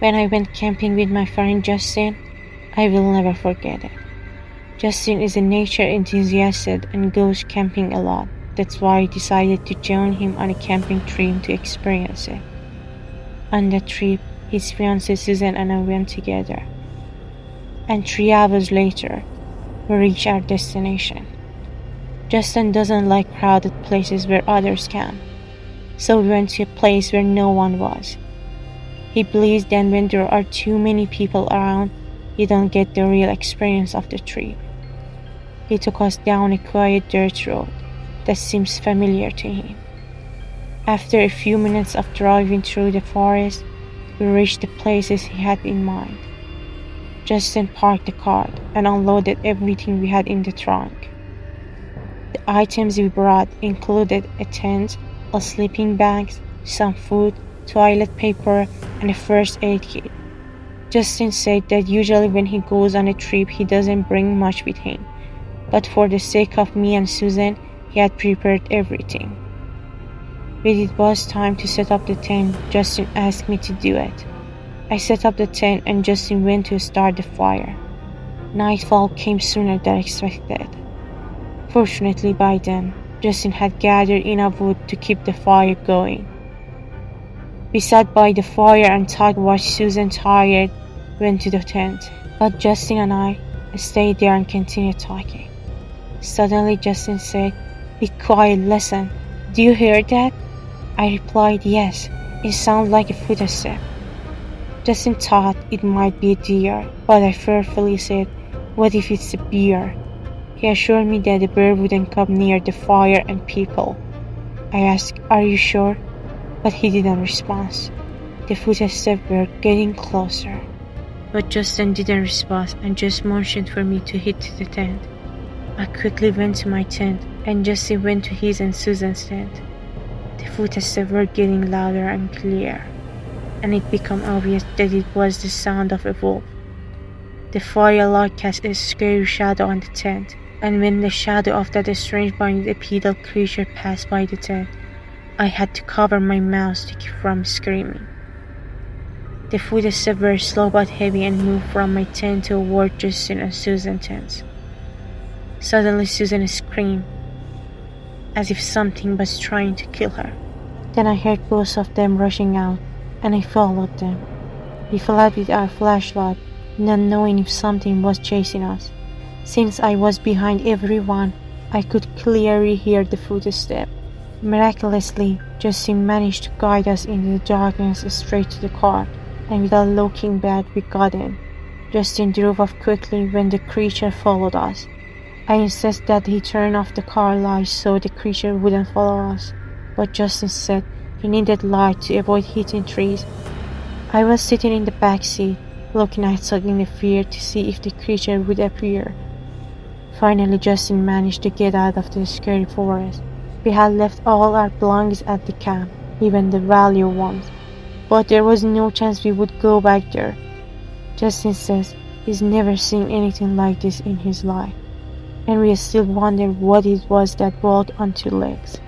When I went camping with my friend Justin, I will never forget it. Justin is a nature enthusiast and goes camping a lot. That's why I decided to join him on a camping trip to experience it. On that trip, his fiancée Susan and I went together. And 3 hours later, we reached our destination. Justin doesn't like crowded places where others can, so we went to a place where no one was. He believes that when there are too many people around, you don't get the real experience of the trip. He took us down a quiet dirt road that seems familiar to him. After a few minutes of driving through the forest, we reached the places he had in mind. Justin parked the car and unloaded everything we had in the trunk. The items we brought included a tent, a sleeping bag, some food, toilet paper, and a first aid kit. Justin said that usually when he goes on a trip he doesn't bring much with him, but for the sake of me and Susan, he had prepared everything. When it was time to set up the tent, Justin asked me to do it. I set up the tent and Justin went to start the fire. Nightfall came sooner than expected. Fortunately by then, Justin had gathered enough wood to keep the fire going. We sat by the fire and talked while Susan, tired, went to the tent. But Justin and I stayed there and continued talking. Suddenly Justin said, "Be quiet, listen. Do you hear that?" I replied, "Yes, it sounds like a footstep." Justin thought it might be a deer, but I fearfully said, "What if it's a bear?" He assured me that the bear wouldn't come near the fire and people. I asked, "Are you sure?" But he didn't respond. The footsteps were getting closer. But Justin didn't respond and just motioned for me to head to the tent. I quickly went to my tent and Justin went to his and Susan's tent. The footsteps were getting louder and clearer, and it became obvious that it was the sound of a wolf. The firelight cast a scary shadow on the tent, and when the shadow of that strange bipedal creature passed by the tent, I had to cover my mouth to keep from screaming. The footsteps were slow but heavy and moved from my tent toward Justin and Susan's tents. Suddenly Susan screamed, as if something was trying to kill her. Then I heard both of them rushing out, and I followed them. We fled with our flashlight, not knowing if something was chasing us. Since I was behind everyone, I could clearly hear the footsteps. Miraculously, Justin managed to guide us into the darkness straight to the car, and without looking back, we got in. Justin drove off quickly when the creature followed us. I insisted that he turn off the car lights so the creature wouldn't follow us, but Justin said he needed light to avoid hitting trees. I was sitting in the back seat, looking outside in fear to see if the creature would appear. Finally, Justin managed to get out of the scary forest. We had left all our belongings at the camp, even the valuable ones, but there was no chance we would go back there. Justin says he's never seen anything like this in his life, and we still wonder what it was that walked on 2 legs.